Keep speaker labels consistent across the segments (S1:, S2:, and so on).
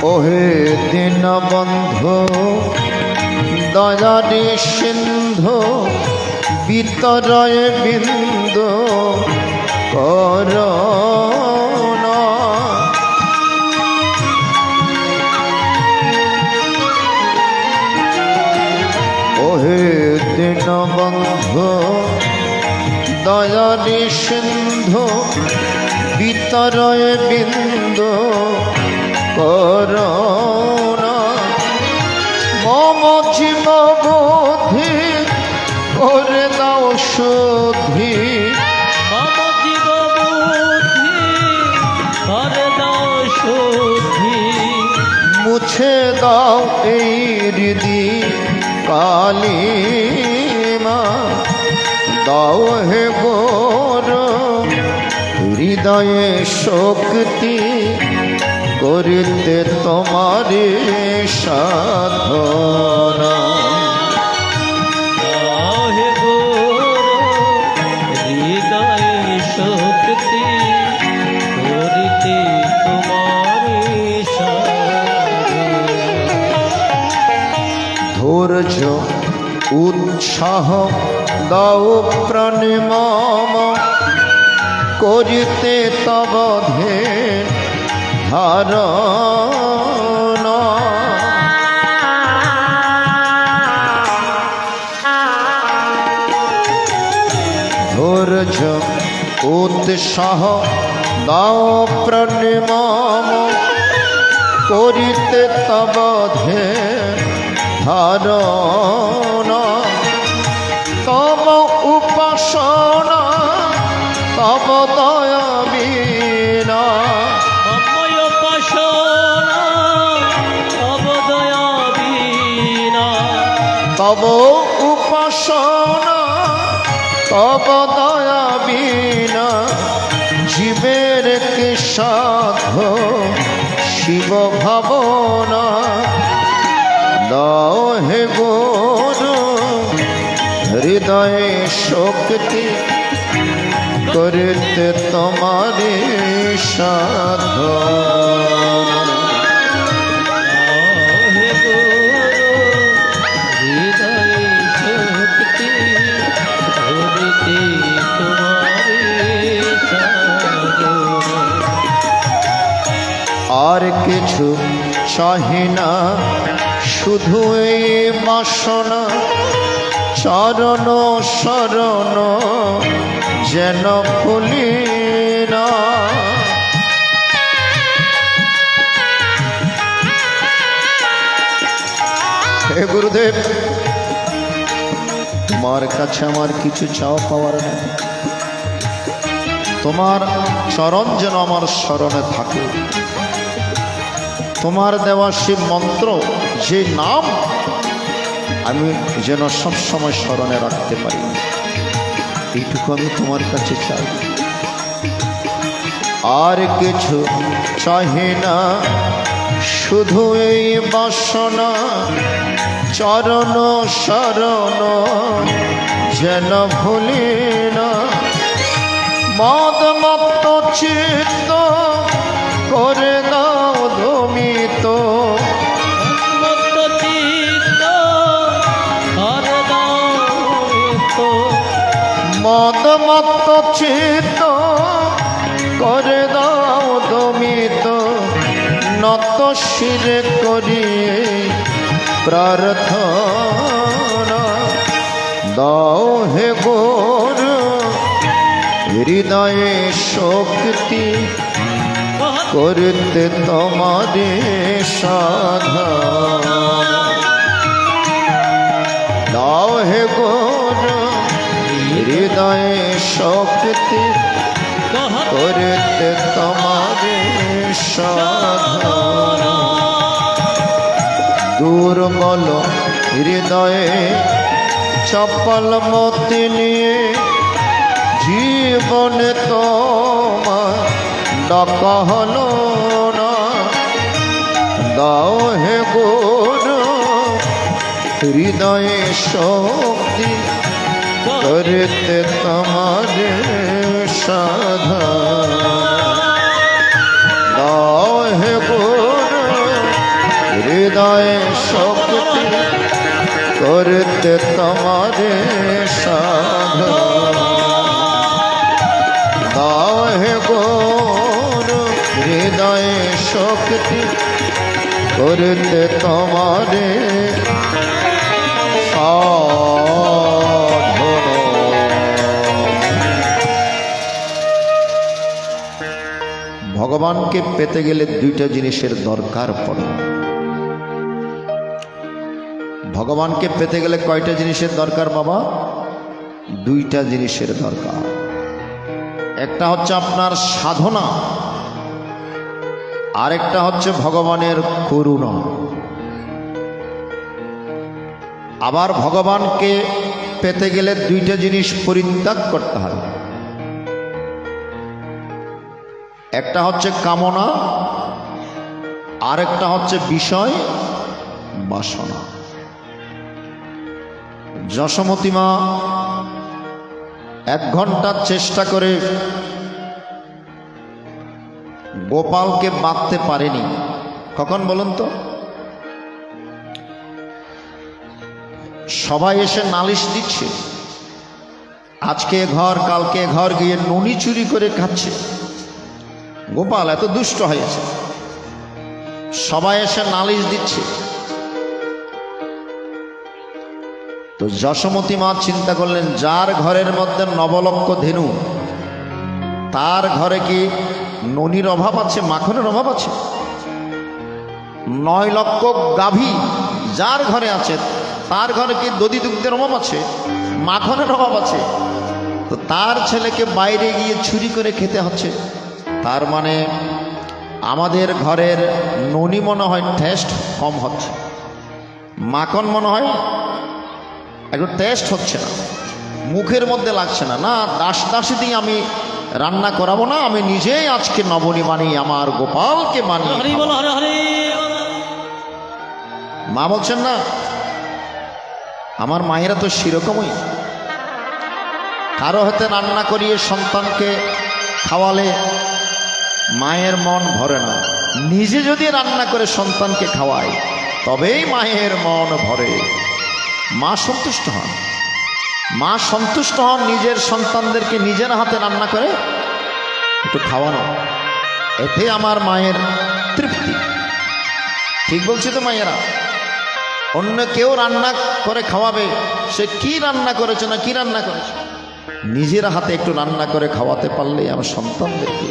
S1: ওহে দীনবন্ধু দয়ারি সিন্ধু বিতরয় বিন্দু করুণা। ওহে দীনবন্ধু দয়ারি সিন্ধু বিতরয় বিন্দু করুণা। মম জীব বুদ্ধি করে দাও শুদ্ধি,
S2: মম জীব বুদ্ধি করে দাও শুদ্ধি।
S1: মুছে দাও এই হৃদি কালিমা, দাও হে গোর হৃদয়ে শক্তি করিতে তোমারে সাধনা।
S2: হে গুরু হৃদয়ে শক্তি করিতে তোমারে সাধনা।
S1: ধৈর্য উৎসাহ দাও প্রাণে মম করিতে তব ধারণা। ধৈর্য উৎসাহ দাও প্রাণে মম করিতে তব ধারণা। তব উপাসনা তব দয়া বিনা,
S2: মময় উপাসনা তব দয়া বিনা।
S1: তব উপাসনা তব দয়া বিনা, জীবের কি সাধ শিব ভাবনা। দাও হে গুরু হৃদয়ে শক্তি করিতে তোমারে সাধনা।
S2: হে গুরু হৃদয়ে শক্তি করিতে তোমারে সাধনা।
S1: আর কিছু চাহি না শুধু এই বাসনা, চরণ শরণ যেন ভুলি না। হে গুরুদেব, তোমার কাছে আমার কিছু চাওয়া পাওয়ার নেই, তোমার চরণ যেন আমার স্মরণে থাকে। তোমার দেওয়া শিব মন্ত্র যে নাম আমি যেন সবসময় স্মরণে রাখতে পারি, এইটুকু আমি তোমার কাছে চাই। আর কিছু চাহি না শুধু এই বাসনা, চরণ শরণ যেন ভুলি না। মদ মত্ত চিত্ত করে দাও দমিত, মদ মত্ত চিত্ত করে দাও দমিত। নত শিরে করিয়ে প্রার্থনা, দাও হে গুরু হৃদয়ে শক্তি করতে তোমারে সাধনা। দাও হে গুরু হৃদয়ে শক্তি করতে তোমারে সাধনা। দুর্বল হৃদয়ে চপল মতি নিয়ে জীবনে তোমার ডাকা হলো না। দাও হে গুরু হৃদয়ে শক্তি করতে তোমারে সাধনা। দাও হে গুরু হৃদয়ে শক্তি করতে তোমারে সাধনা দাও হে গুরু হৃদয়ে শক্তি করতে তোমারে সাধনা। ভগবানকে পেতে গেলে দুইটা জিনিসের দরকার পড়ে। ভগবানকে পেতে গেলে কয়টা জিনিসের দরকার বাবা? দুইটা জিনিসের দরকার। একটা হচ্ছে আপনার সাধনা, আরেকটা হচ্ছে ভগবানের করুণা। আবার ভগবানকে পেতে গেলে দুইটা জিনিস পরিত্যাগ করতে হবে। একটা হচ্ছে কামনা, আরেকটা হচ্ছে বিষয় বাসনা। যশোমতী মা 1 ঘন্টা চেষ্টা করে গোপালকে বাঁধতে পারেনি। কখন বলুন তো? সবাই এসে নালিশ দিচ্ছে, আজকে ঘর কালকে ঘর গিয়ে ননি চুরি করে খাচ্ছে। গোপাল এত দুষ্ট হয়েছে, সবাই এসে নালিশ দিচ্ছে। তো যশোমতী মা চিন্তা করলেন, যার ঘরের মধ্যে 9 লক্ষ ধেনু, তার ঘরে কি ননির অভাব আছে, মাখনের অভাব আছে? 9 লক্ষ গাভী যার ঘরে আছে, তার ঘরে কি দধি দুগ্ধের অভাব আছে, মাখনের অভাব আছে? তো তার ছেলেকে বাইরে গিয়ে চুরি করে খেতে হচ্ছে। তার মানে আমাদের ঘরের ননি মনে হয় টেস্ট কম হচ্ছে, মাখন মনে হয় একটু টেস্ট হচ্ছে না, মুখের মধ্যে লাগছে না। না, দাসী দিয়ে আমি রান্না করাবো না, আমি নিজেই আজকে নবনী বানিয়ে আমার গোপালকে বানিয়ে মা বলছেন না, আমার মায়েরা তো সেরকমই। কারো হাতে রান্না করিয়ে সন্তানকে খাওয়ালে মায়ের মন ভরে না, নিজে যদি রান্না করে সন্তানকে খাওয়ায় তবেই মায়ের মন ভরে, মা সন্তুষ্ট হন। মা সন্তুষ্ট হন নিজের সন্তানদেরকে নিজের হাতে রান্না করে একটু খাওয়ানো, এতে আমার মায়ের তৃপ্তি। ঠিক বলছি তো মায়েরা? অন্য কেউ রান্না করে খাওয়াবে, সে কি রান্না করেছে না কি রান্না করেছে, নিজের হাতে একটু রান্না করে খাওয়াতে পারলে আমার সন্তানদেরকে,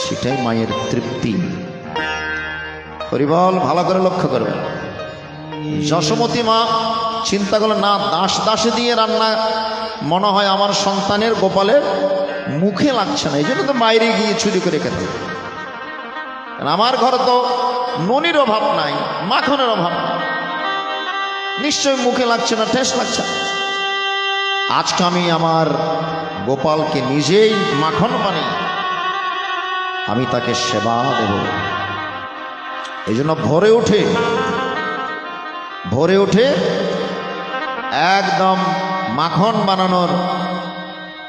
S1: সেটাই মায়ের তৃপ্তি। হরিবল, ভালো করে লক্ষ্য করবেন। যশোমতী মা চিন্তা করলেন, না, দাসী দিয়ে রান্না মনে হয় আমার সন্তানের গোপালের মুখে লাগছে না, এই জন্য তো বাইরে গিয়ে চুরি করে খেতে। আমার ঘরে তো ননির অভাব নাই, মাখনের অভাব নাই, নিশ্চয় মুখে লাগছে না, টেস্ট লাগছে না। আজকে আমি আমার গোপালকে নিজেই মাখন বানিয়ে আমি তাকে সেবা দেব। এই জন্য ভোরে উঠে একদম মাখন বানানোর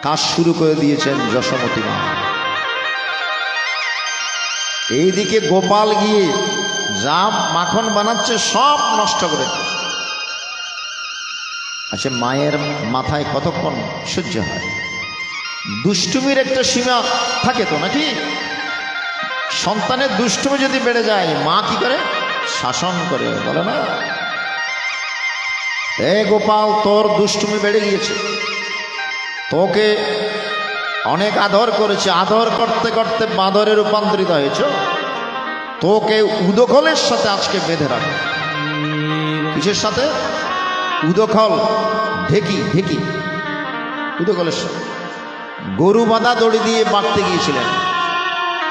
S1: কাজ শুরু করে দিয়েছেন যশোমতী মা। এইদিকে গোপাল গিয়ে যা মাখন বানাচ্ছে সব নষ্ট করে। আচ্ছা, মায়ের মাথায় কতক্ষণ সহ্য হয়? দুষ্টুমির একটা সীমা থাকে তো নাকি? সন্তানের দুষ্টুমি যদি বেড়ে যায়, মা কি করে? শাসন করে, বলে না, এ গোপাল, তোর দুষ্টুমি বেড়ে গিয়েছে, তোকে অনেক আদর করেছে, আদর করতে করতে বাঁদরে রূপান্তরিত হয়েছ, তোকে উদখলের সাথে আজকে বেঁধে রাখে। কিসের সাথে? উদখল, ঢেকি উদখলের সাথে। গরু বাঁধা দড়ি দিয়ে বাঁধতে গিয়েছিলেন,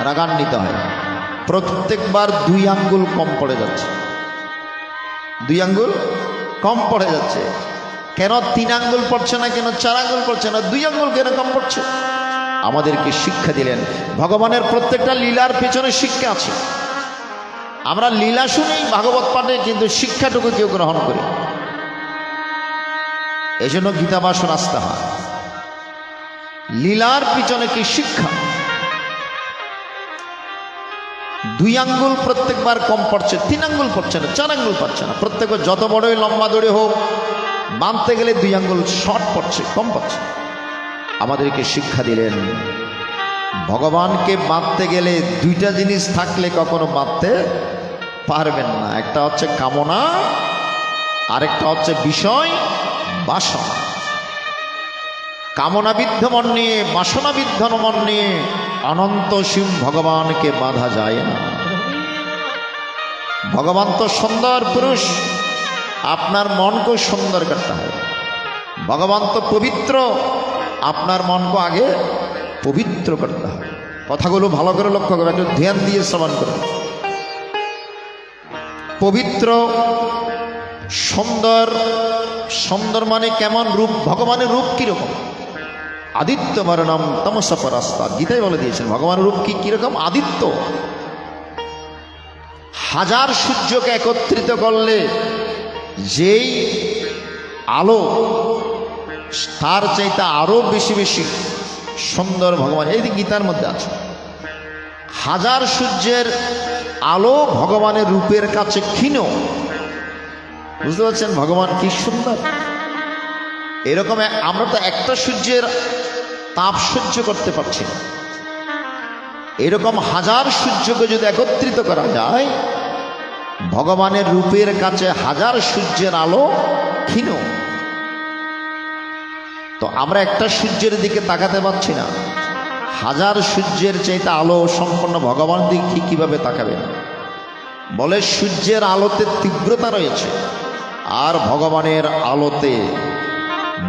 S1: রাগান্বিত হয়, প্রত্যেকবার 2 আঙ্গুল কম পড়ে যাচ্ছে, 2 আঙ্গুল কম পড়ে যাচ্ছে। কেন 3 আঙ্গুল পড়ছে না, কেন 4 আঙ্গুল পড়ছে না, 2 আঙ্গুল কেন কম পড়ছে? আমাদেরকে শিক্ষা দিলেন। ভগবানের প্রত্যেকটা লীলার পেছনে শিক্ষা আছে। আমরা লীলা শুনি ভাগবত পাঠে, কিন্তু শিক্ষাটুকু কেউ গ্রহণ করি। এই জন্য গীতাবাসন আসতে হয়। লীলার পিছনে কি শিক্ষা? 2 আঙ্গুল প্রত্যেকবার কম পড়ছে, 3 আঙ্গুল পড়ছে না, 4 আঙ্গুল পড়ছে না। প্রত্যেকবার যত বড়ই লম্বা দড়ি হোক, বাঁধতে গেলে 2 আঙ্গুল শর্ট পড়ছে, কম পড়ছে। আমাদেরকে শিক্ষা দিলেন ভগবানকে বাঁধতে গেলে 2টা জিনিস থাকলে কখনো বাঁধতে পারবেন না। একটা হচ্ছে কামনা, আরেকটা হচ্ছে বিষয় বাসনা। কামনাবিদ্ধ মন নিয়ে, বাসনাবিদ্ধ মন নিয়ে অনন্ত শিব ভগবানকে বাঁধা যায় না। ভগবান তো সুন্দর পুরুষ, আপনার মনকে সুন্দর করতে হবে। ভগবান তো পবিত্র, আপনার মনকে আগে পবিত্র করতে হবে। কথাগুলো ভালো করে লক্ষ্য করবে, একটু ধ্যান দিয়ে শ্রবণ করবে। পবিত্র, সুন্দর। সুন্দর মানে কেমন রূপ? ভগবানের রূপ কিরকম? আদিত্য বর্ণম তমসা পরাস্তাৎ, গীতাই বলে দিয়েছেন ভগবানের রূপ কিরকম? আদিত্য। 1000 সূর্যকে একত্রিত করলে যেই আলো, তার চাইতে আরো বেশি বেশি সুন্দর ভগবান। এই গীতার মধ্যে আছে 1000 সূর্যের আলো ভগবানের রূপের কাছে ক্ষীণ। বুঝতে পারছেন ভগবান কি সুন্দর? এরকম আমরা তো একটা সূর্যের তাপ সহ্য করতে পারছি না। এরকম 1000 সূর্যকে যদি একত্রিত করা যায়, ভগবানের রূপের কাছে 1000 সূর্যের আলো ক্ষীণ। তো আমরা একটা সূর্যের দিকে তাকাতে পারছি না, 1000 সূর্যের চাইতে আলো সম্পন্ন ভগবান দিকে কিভাবে তাকাবেন? বলে সূর্যের আলোতে তীব্রতা রয়েছে, আর ভগবানের আলোতে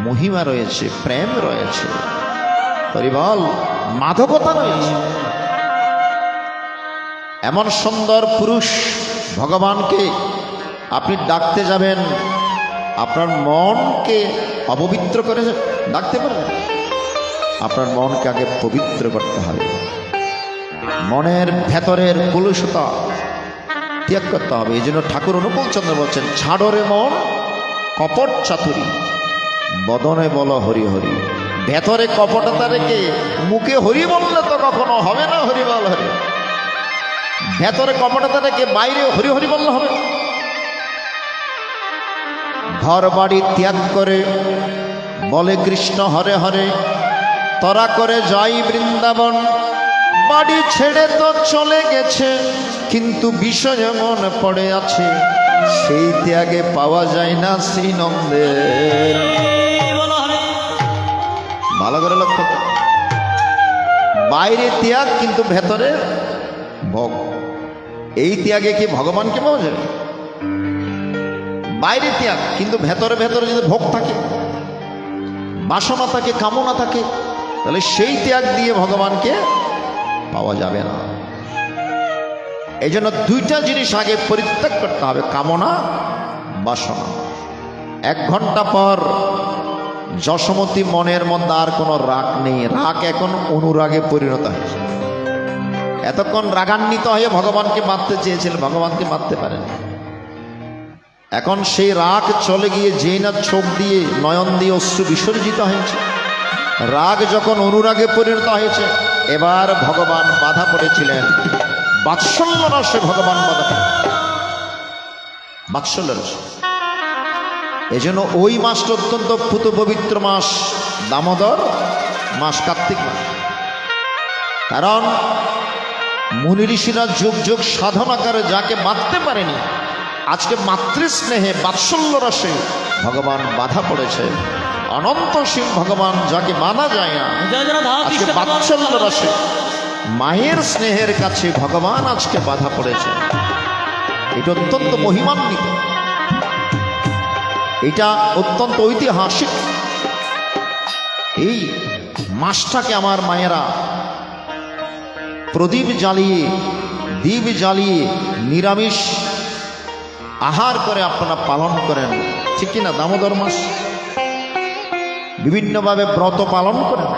S1: মহিমা রয়েছে, প্রেম রয়েছে, পরিবল মাধবতা রয়েছে। এমন সুন্দর পুরুষ ভগবানকে আপনি ডাকতে যাবেন, আপনার মনকে অপবিত্র করে ডাকতে পারবেন? আপনার মনকে আগে পবিত্র করতে হবে। মনের ভেতরের কলুষতা ত্যাগ করতে হবে। এই জন্য ঠাকুর অনুকূল চন্দ্র বলছেন, ছাড়রে মন কপট চাতুরী, বদনে বল হরি হরি। ভেতরে কপটতা রেখে মুখে হরি বললে তো কখনো হবে না। হরি বল হরি, ভেতরে কপটতা রেখে বাইরে হরি হরি বললে হবে। ঘর বাড়ি ত্যাগ করে বলে কৃষ্ণ হরে হরে, তরা করে যাই বৃন্দাবন। বাড়ি ছেড়ে তো চলে গেছে, কিন্তু বিষয় মনে পড়ে আছে, সেই ত্যাগে পাওয়া যায় না শ্রীনন্দের। ভালো করে লক্ষ্য করো, বাইরে ত্যাগ কিন্তু ভেতরে ভোগ। এই ত্যাগে কি ভগবানকে পাওয়া যাবে? বাইরে ত্যাগ কিন্তু ভেতরে ভেতরে যদি ভোগ থাকে, বাসনা থাকে, কামনা থাকে, তাহলে সেই ত্যাগ দিয়ে ভগবানকে পাওয়া যাবে না। এই জন্য 2টা জিনিস আগে পরিত্যাগ করতে হবে, কামনা, বাসনা। 1 ঘন্টা পর যশোমতী মনের মধ্যে আর কোনো রাগ নেই, রাগ এখন অনুরাগে পরিণত হয়েছে। এতক্ষণ রাগান্বিত হয়ে ভগবানকে মারতে চেয়েছিল, ভগবানকে মারতে পারেন। এখন সেই রাগ চলে গিয়ে যেই না চোখ দিয়ে, নয়ন দিয়ে অশ্রু বিসর্জিত হয়েছে। রাগ যখন অনুরাগে পরিণত হয়েছে, এবার ভগবান বাধা পড়েছিলেন বাৎসল্য রসে। ভগবান বাধা, বাৎসল্য রসে। এই জন্য ওই মাসটা অত্যন্ত পুত পবিত্র মাস, দামোদর মাস, কার্তিক মাস। কারণ মুনি ঋষিরা যুগ যুগ সাধনা করে যাকে মারতে পারেনি, আজকে মাতৃস্নেহে বাৎসল্য রসে ভগবান বাধা পড়েছে। অনন্ত শিব ভগবান যাকে মানা যায় না, আজকে বাৎসল্য রসে মায়ের স্নেহের কাছে ভগবান আজকে বাধা পড়েছে। এটা অত্যন্ত মহিমান্বিত, এটা অত্যন্ত ঐতিহাসিক। এই মাসটাকে আমার মায়েরা প্রদীপ জ্বালিয়ে, দীপ জ্বালিয়ে নিরামিষ আহার করে আপনারা পালন করেন, ঠিক কিনা? দামোদর মাস বিভিন্নভাবে ব্রত পালন করেন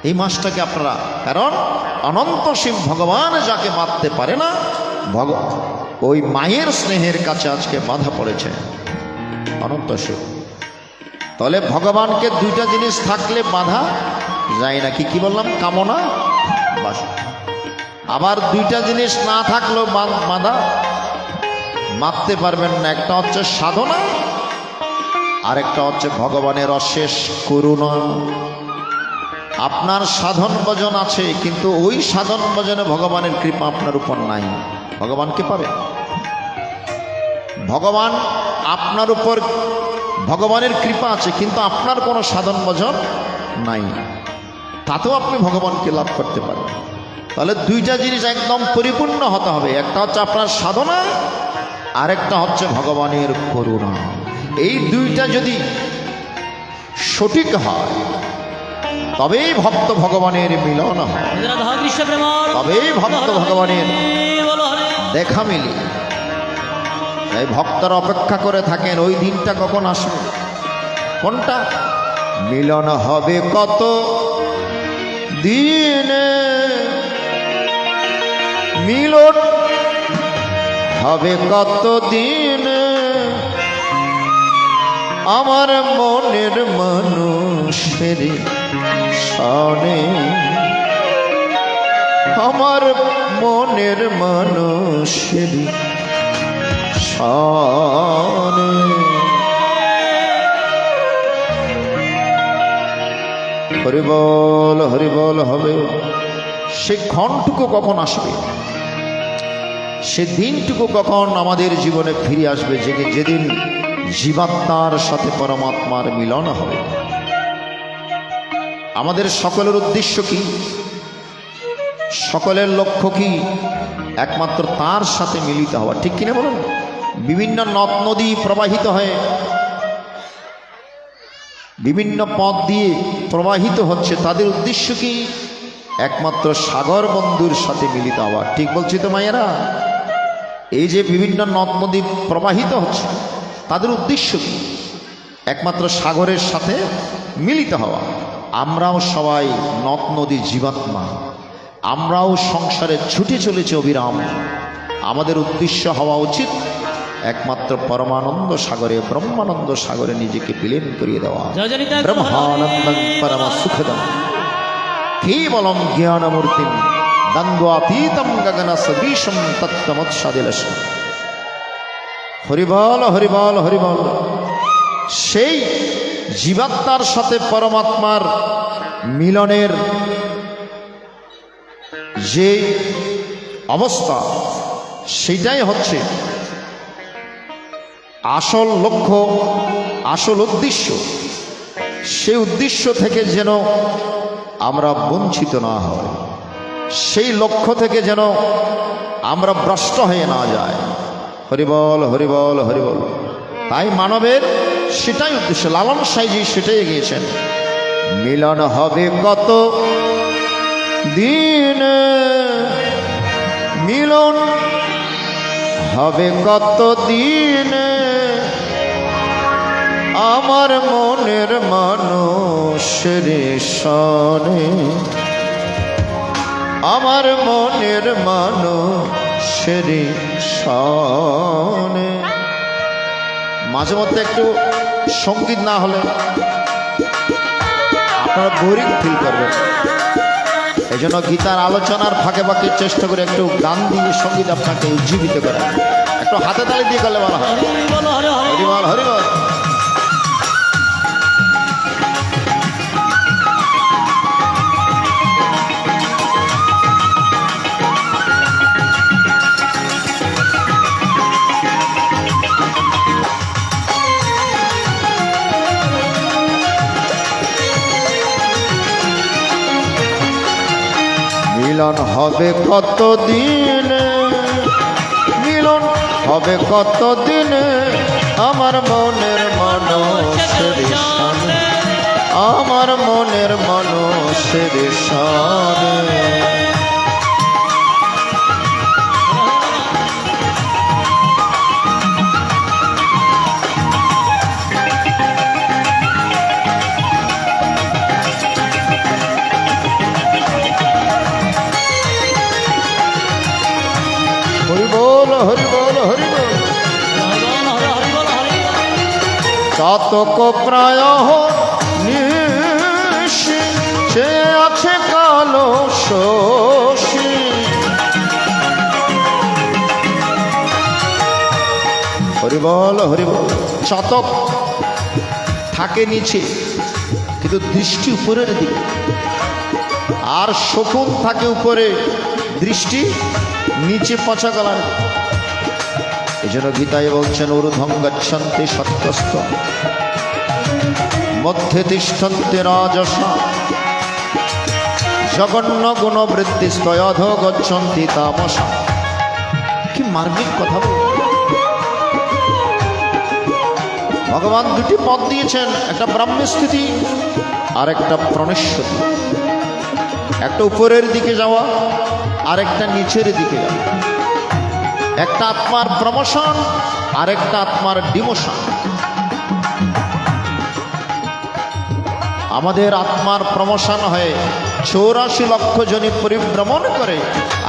S1: এই মাসটাকে আপনারা। কারণ অনন্ত শিব ভগবান যাকে মারতে পারে না, ওই মায়ের স্নেহের কাছে আজকে বাধা পড়েছে অনন্ত শিব। তাহলে ভগবানকে 2টা জিনিস থাকলে বাধা যায় না। কি কি বললাম? কামনা, বাসনা। আবার দুইটা জিনিস না থাকলেও বাঁধা মারতে পারবেন না। একটা হচ্ছে সাধনা, আরেকটা হচ্ছে ভগবানের অশেষ করুণা। আপনার সাধন ভজন আছে, কিন্তু ওই সাধন ভজনে ভগবানের কৃপা আপনার উপর নাই। ভগবানকে পাবে? ভগবান আপনার উপর, ভগবানের কৃপা আছে, কিন্তু আপনার কোনো সাধন ভজন নাই, তাতেও আপনি ভগবানকে লাভ করতে পারবেন। তাহলে দুইটা জিনিস একদম পরিপূর্ণ হতে হবে। একটা হচ্ছে আপনার সাধনা, আরেকটা হচ্ছে ভগবানের করুণা। এই দুইটা যদি সঠিক হয় তবেই ভক্ত ভগবানের মিলন হয়,
S2: রাধা কৃষ্ণ প্রেম,
S1: তবেই ভক্ত ভগবানের
S2: বলো হরে।
S1: দেখা মিলি। তাই ভক্তরা অপেক্ষা করে থাকেন ওই দিনটা কখন আসবে। কোনটা? মিলন হবে কত দিনে, মিলন হবে কত দিনে, আমার মনের মানুষের সনে, আমার মনের মানুষের সনে। হরিবল হরিবল হবে। সে ক্ষণটুকু কখন আসবে, সে দিনটুকু কখন আমাদের জীবনে ফিরে আসবে, যেদিন জীবাত্মার সাথে পরমাত্মার মিলন হবে। আমাদের সকলের উদ্দেশ্য কি, সকলের লক্ষ্য কি? একমাত্র তার সাথে মিলিত হওয়া, ঠিক কিনা বলুন? বিভিন্ন নদ নদী প্রবাহিত হয়ে বিভিন্ন পথ দিয়ে প্রবাহিত হচ্ছে, তাদের উদ্দেশ্য কি? একমাত্র সাগর বন্ধুর সাথে মিলিত হওয়া। ঠিক বলছি তো মায়েরা? এই যে বিভিন্ন নদ নদী প্রবাহিত হচ্ছে, তাদের উদ্দেশ্য কি? একমাত্র সাগরের সাথে মিলিত হওয়া। আমরাও সবাই নদ নদী জীবাত্মা, আমরাও সংসারে ছুটে চলেছি অবিরাম। আমাদের উদ্দেশ্য হওয়া উচিত একমাত্র পরমানন্দ সাগরে, ব্রহ্মানন্দ সাগরে নিজেকে বিলীন করিয়ে দেওয়া। ব্রহ্মানন্দং পরম সুখদম কেবলম জ্ঞানমূর্তিম দ্বন্দ্বাতীতম গগন সদৃশম তত্ত্বমৎসাদিলস্য। হরিবল হরিবল হরিবল। সেই জীবাত্মার সাথে পরমাত্মার মিলনের যে অবস্থা, সেটাই হচ্ছে আসল লক্ষ্য, আসল উদ্দেশ্য। সেই উদ্দেশ্য থেকে যেন আমরা বঞ্চিত না হই, সেই লক্ষ্য থেকে যেন আমরা ভ্রষ্ট হয়ে না যাই। হরিবল হরিবল হরিবল। তাই মানবের সেটাই উদ্দেশ্য। লালন সাইজি সেটাই গিয়েছেন, মিলন হবে কত দিনে, মিলন হবে কত দিনে, আমার মনের মানুষের সনে, আমার মনের মানুষের সনে। মাঝে মধ্যে একটু সঙ্গীত না হলে আপনারা বোরিং ফিল করবেন। এই জন্য গীতার আলোচনার ফাঁকে ফাঁকে চেষ্টা করে একটু গান দিয়ে সঙ্গীত আপনাকে উজ্জীবিত করা, একটু হাতে তালি দিয়ে করলে বলা হয়। হরিবল হরিবল। মিলন হবে কত দিনে, মিলন হবে কত দিনে, আমার মনের মানুষের সনে, আমার মনের মানুষের সনে। হরিবল হরিবল হরিবল। চাতক প্রায় নিশি, সে আছে কালো শশী, হরিবল হরিবল। চাতক থাকে নিচে কিন্তু দৃষ্টি উপরের দিকে, আর শকুন থাকে উপরে দৃষ্টি নিচে পচা গলার। এই জন্য গীতায় বলছেন ঊর্ধ্বং গচ্ছন্তি সত্যস্থ মধ্যে তিষ্ঠন্তি রাজসা জঘন্য গুণ বৃত্তিস্তয় অধো গচ্ছন্তি তামসা। কি মার্মিক কথা বল। ভগবান দুটি পথ দিয়েছেন, একটা ব্রাহ্মী স্থিতি আর একটা প্রণেশ্বতী। একটা উপরের দিকে যাওয়া আর একটা নিচের দিকে যাওয়া। একটা আত্মার প্রমোশন আর একটা আত্মার ডিমোশন। আমাদের আত্মার প্রমোশন হয়ে 84 লক্ষ জনি পরিভ্রমণ করে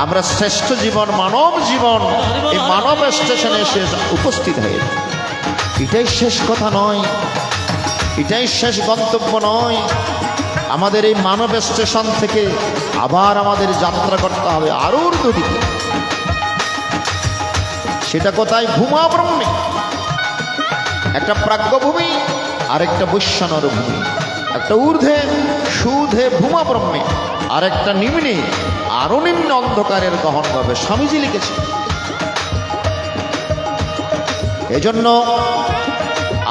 S1: আমরা শ্রেষ্ঠ জীবন মানব জীবন এই মানব স্টেশনে এসে উপস্থিত হয়ে। এটাই শেষ কথা নয়, এটাই শেষ গন্তব্য নয়। আমাদের এই মানব স্টেশন থেকে আবার আমাদের যাত্রা করতে হবে আরো ঊর্ধ্বদিকে। সেটা কোথায়? ভূমা ব্রহ্মে। একটা প্রাজ্ঞভূমি আর একটা বৈশ্বানর ভূমি। একটা ঊর্ধ্বে সুধে ভূমা ব্রহ্মে, আর একটা নিম্নে আরো নিম্ন অন্ধকারের গহন ভাবে স্বামীজি লিখেছে। এজন্য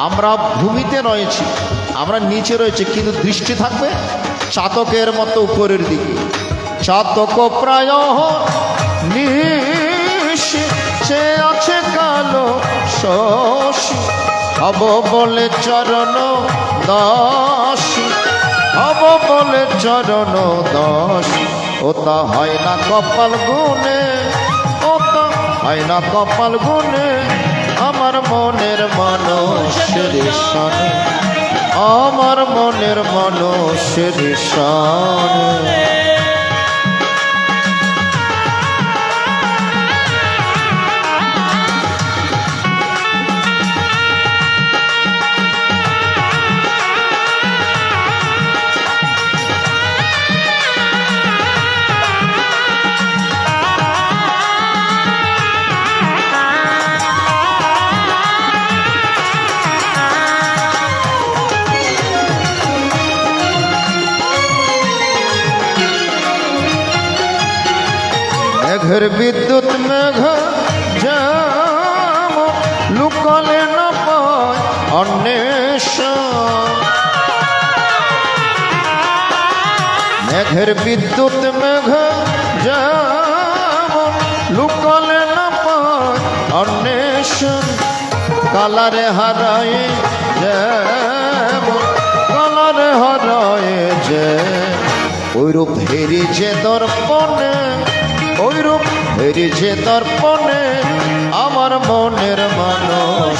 S1: আমরা ভূমিতে রয়েছি, আমরা নিচে রয়েছে, কিন্তু দৃষ্টি থাকবে চাতকের মতো উপরের দিকে। চাতক প্রায় নিশে আছে কালো শশী হব বলে চরণ দাসী, হব বলে চরণ দাসী। ওটা হয় না কপাল গুনে, ওটা হয় না কপাল গুনে আমার মনের মানুষের সনে, আমার মনের মানুষের সনে। মেঘের বিদ্যুৎ মেঘ যেমন লুকালে না পায় অন্বেষণ। মেঘের বিদ্যুৎ মেঘ যেমন লুকালে না পায় অন্বেষণ। কালারে হারায় যেমন কালারে হারায় যে ওইরূপ হেরি যে দর্পণে, ওইরূপ হেরি যে দর্পণে আমার মনের মানুষ।